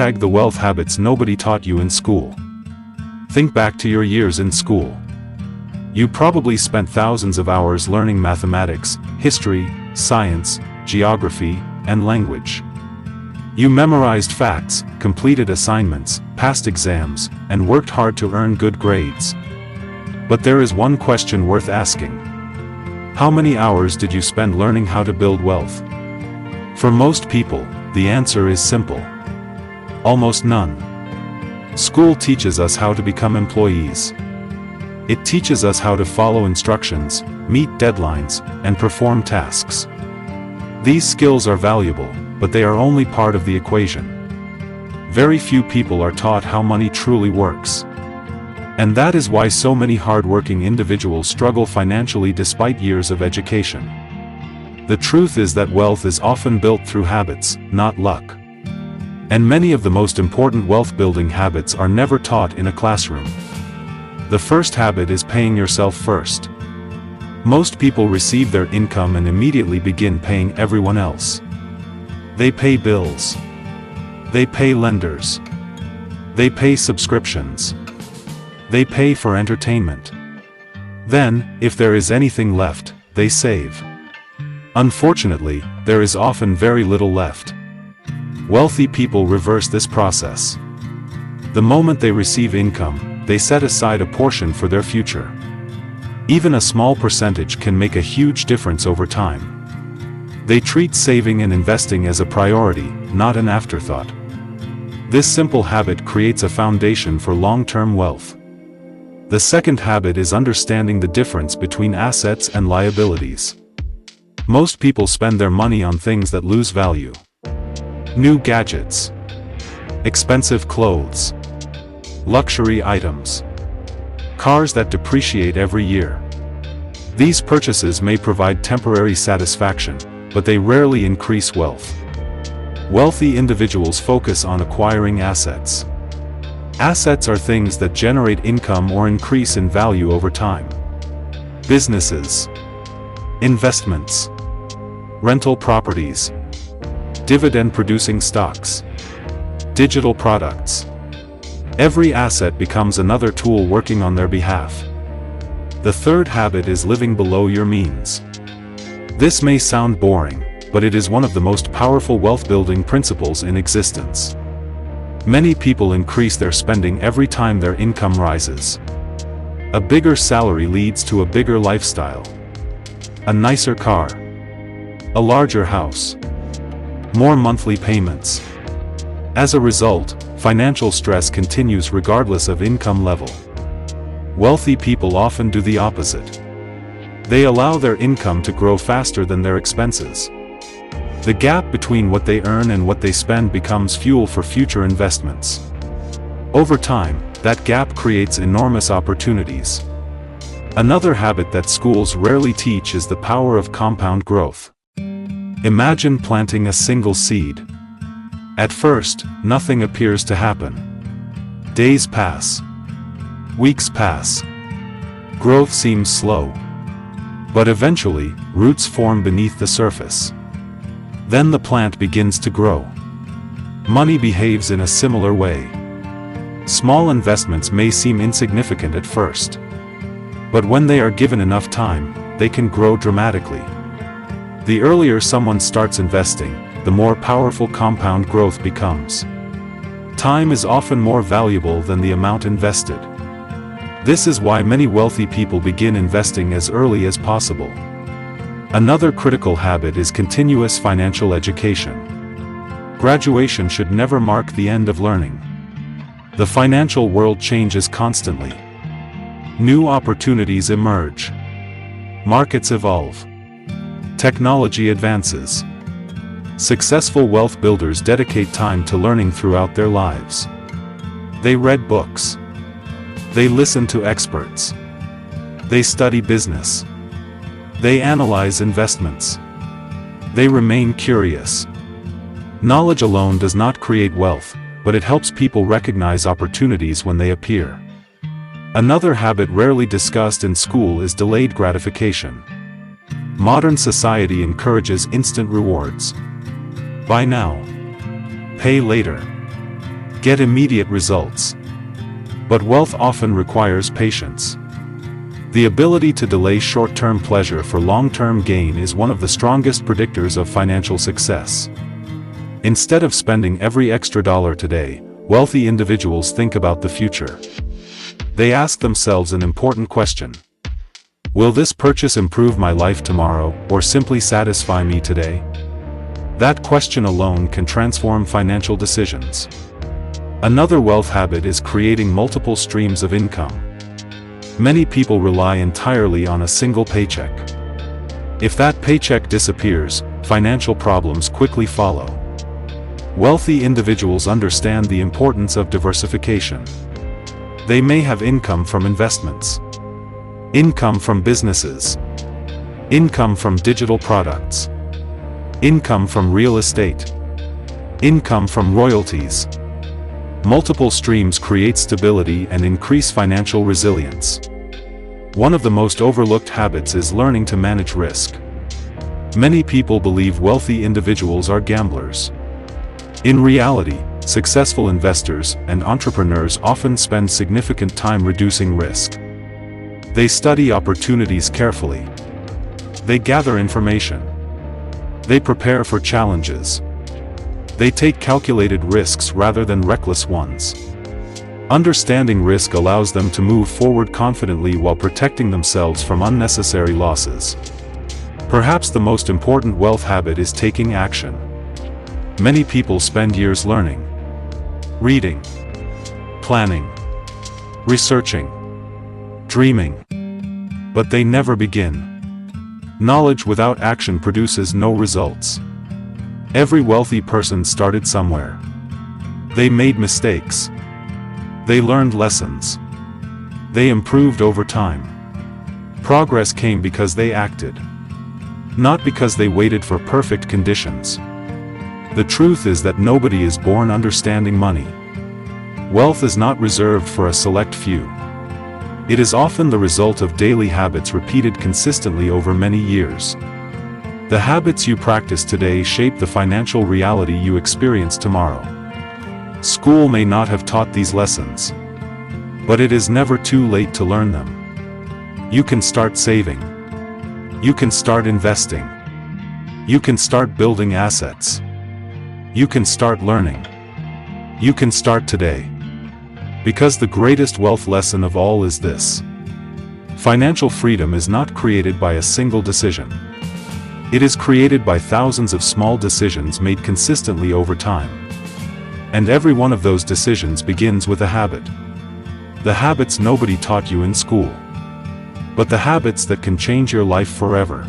The wealth habits nobody taught you in school. Think back to your years in school. You probably spent thousands of hours learning mathematics, history, science, geography, and language. You memorized facts, completed assignments, passed exams, and worked hard to earn good grades. But there is one question worth asking. How many hours did you spend learning how to build wealth? For most people, the answer is simple. Almost none. School teaches us how to become employees. It teaches us how to follow instructions, meet deadlines, and perform tasks. These skills are valuable, but they are only part of the equation. Very few people are taught how money truly works. And that is why so many hard-working individuals struggle financially despite years of education. The truth is that wealth is often built through habits, not luck. And many of the most important wealth-building habits are never taught in a classroom. The first habit is paying yourself first. Most people receive their income and immediately begin paying everyone else. They pay bills. They pay lenders. They pay subscriptions. They pay for entertainment. Then, if there is anything left, they save. Unfortunately, there is often very little left. Wealthy people reverse this process. The moment they receive income, they set aside a portion for their future. Even a small percentage can make a huge difference over time. They treat saving and investing as a priority, not an afterthought. This simple habit creates a foundation for long-term wealth. The second habit is understanding the difference between assets and liabilities. Most people spend their money on things that lose value. New gadgets, expensive clothes, luxury items, cars that depreciate every year. These purchases may provide temporary satisfaction, but they rarely increase wealth. Wealthy individuals focus on acquiring assets. Assets are things that generate income or increase in value over time. Businesses, investments, rental properties, dividend-producing stocks, digital products. Every asset becomes another tool working on their behalf. The third habit is living below your means. This may sound boring, but it is one of the most powerful wealth-building principles in existence. Many people increase their spending every time their income rises. A bigger salary leads to a bigger lifestyle. A nicer car. A larger house. More monthly payments. As a result, financial stress continues regardless of income level. Wealthy people often do the opposite. They allow their income to grow faster than their expenses. The gap between what they earn and what they spend becomes fuel for future investments. Over time, that gap creates enormous opportunities. Another habit that schools rarely teach is the power of compound growth. Imagine planting a single seed. At first, nothing appears to happen. Days pass. Weeks pass. Growth seems slow. But eventually, roots form beneath the surface. Then the plant begins to grow. Money behaves in a similar way. Small investments may seem insignificant at first. But when they are given enough time, they can grow dramatically. The earlier someone starts investing, the more powerful compound growth becomes. Time is often more valuable than the amount invested. This is why many wealthy people begin investing as early as possible. Another critical habit is continuous financial education. Graduation should never mark the end of learning. The financial world changes constantly. New opportunities emerge. Markets evolve. Technology advances. Successful wealth builders dedicate time to learning throughout their lives. They read books. They listen to experts. They study business. They analyze investments. They remain curious. Knowledge alone does not create wealth, but it helps people recognize opportunities when they appear. Another habit rarely discussed in school is delayed gratification. Modern society encourages instant rewards. Buy now. Pay later. get immediate results. But wealth often requires patience. The ability to delay short-term pleasure for long-term gain is one of the strongest predictors of financial success. Instead of spending every extra dollar today, wealthy individuals think about the future. They ask themselves an important question. Will this purchase improve my life tomorrow, or simply satisfy me today? That question alone can transform financial decisions. Another wealth habit is creating multiple streams of income. Many people rely entirely on a single paycheck. If that paycheck disappears, financial problems quickly follow. Wealthy individuals understand the importance of diversification. They may have income from investments, income from businesses, income from digital products, income from real estate, income from royalties. Multiple streams create stability and increase financial resilience. One of the most overlooked habits is learning to manage risk. Many people believe wealthy individuals are gamblers. In reality, successful investors and entrepreneurs often spend significant time reducing risk. They study opportunities carefully. They gather information. They prepare for challenges. They take calculated risks rather than reckless ones. Understanding risk allows them to move forward confidently while protecting themselves from unnecessary losses. Perhaps the most important wealth habit is taking action. Many people spend years learning, reading, planning, researching, dreaming, but they never begin. Knowledge without action produces no results. Every wealthy person started somewhere. They made mistakes. They learned lessons. They improved over time. Progress came because they acted, not because they waited for perfect conditions. The truth is that nobody is born understanding money. Wealth is not reserved for a select few. It is often the result of daily habits repeated consistently over many years. The habits you practice today shape the financial reality you experience tomorrow. School may not have taught these lessons, but it is never too late to learn them. You can start saving. You can start investing. You can start building assets. You can start learning. You can start today. Because the greatest wealth lesson of all is this: financial freedom is not created by a single decision. It is created by thousands of small decisions made consistently over time. And every one of those decisions begins with a habit. The habits nobody taught you in school, but the habits that can change your life forever.